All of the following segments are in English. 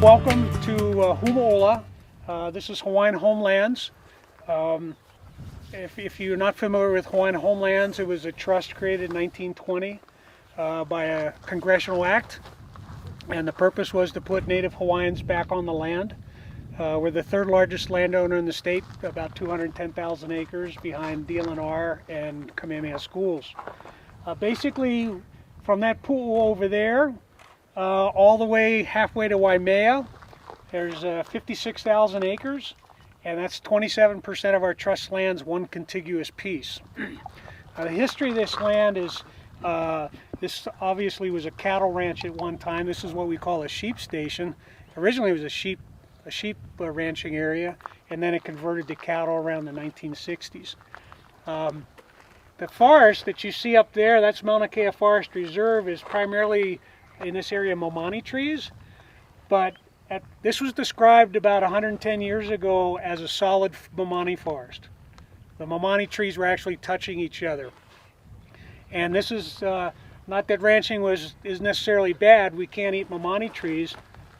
Welcome to Humaola. This is Hawaiian Homelands. If you're not familiar with Hawaiian Homelands, it was a trust created in 1920 by a congressional act, and the purpose was to put Native Hawaiians back on the land. We're the third largest landowner in the state, about 210,000 acres behind DLNR and Kamehameha schools. Basically, from that pool over there, all the way halfway to Waimea, there's 56,000 acres, and that's 27% of our trust land's one contiguous piece. The history of this land is, this obviously was a cattle ranch at one time. This is what we call a sheep station. Originally it was a sheep ranching area, and then it converted to cattle around the 1960s. The forest that you see up there, that's Mauna Kea Forest Reserve, is primarily in this area momani trees, but this was described about 110 years ago as a solid momani forest. The momani trees were actually touching each other. And this is, not that ranching is necessarily bad, we can't eat momani trees,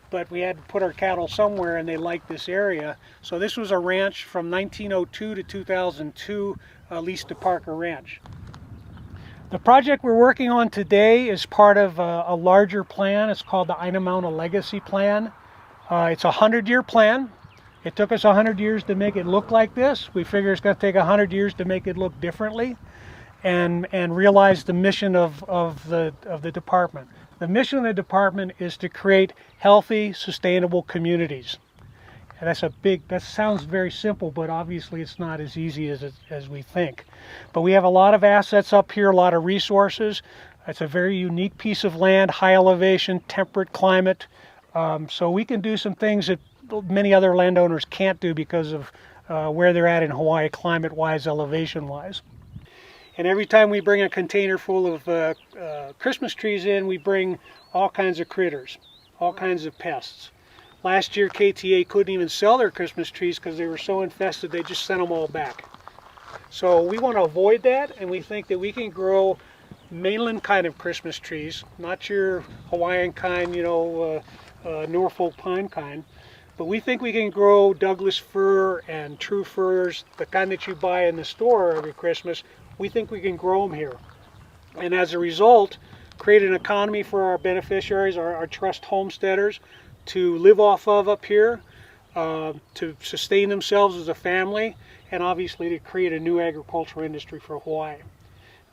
but we had to put our cattle somewhere and they liked this area. So this was a ranch from 1902 to 2002, leased to Parker Ranch. The project we're working on today is part of a larger plan. It's called the Aina Mauna Legacy Plan. It's a 100-year plan. It took us 100 years to make it look like this. We figure it's going to take 100 years to make it look differently and realize the mission of the department. The mission of the department is to create healthy, sustainable communities. And that sounds very simple, but obviously it's not as easy as we think. But we have a lot of assets up here, a lot of resources. It's a very unique piece of land, high elevation, temperate climate. So we can do some things that many other landowners can't do because of where they're at in Hawaii, climate-wise, elevation-wise. And every time we bring a container full of Christmas trees in, we bring all kinds of critters, all kinds of pests. Last year, KTA couldn't even sell their Christmas trees because they were so infested, they just sent them all back. So we want to avoid that, and we think that we can grow mainland kind of Christmas trees, not your Hawaiian kind, Norfolk pine kind, but we think we can grow Douglas fir and true firs, the kind that you buy in the store every Christmas. We think we can grow them here. And as a result, create an economy for our beneficiaries, our trust homesteaders, to live off of up here, to sustain themselves as a family, and obviously to create a new agricultural industry for Hawaii.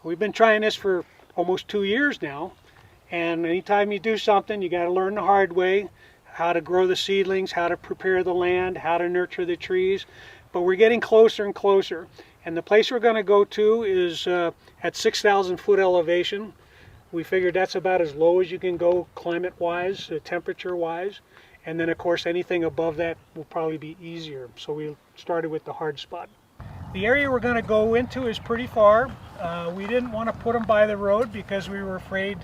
We've been trying this for almost 2 years now, and anytime you do something, you got to learn the hard way, how to grow the seedlings, how to prepare the land, how to nurture the trees. But we're getting closer and closer, and the place we're going to go to is at 6,000 foot elevation. We figured that's about as low as you can go climate-wise, temperature-wise, and then of course anything above that will probably be easier. So we started with the hard spot. The area we're going to go into is pretty far. We didn't want to put them by the road because we were afraid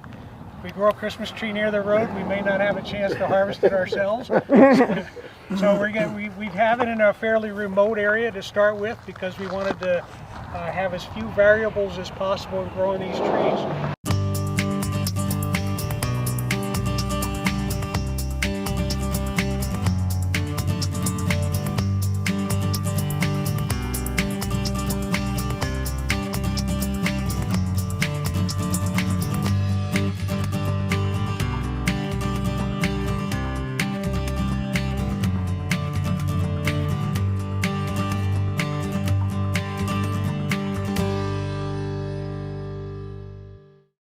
if we grow a Christmas tree near the road, we may not have a chance to harvest it ourselves. So we have it in a fairly remote area to start with because we wanted to have as few variables as possible in growing these trees.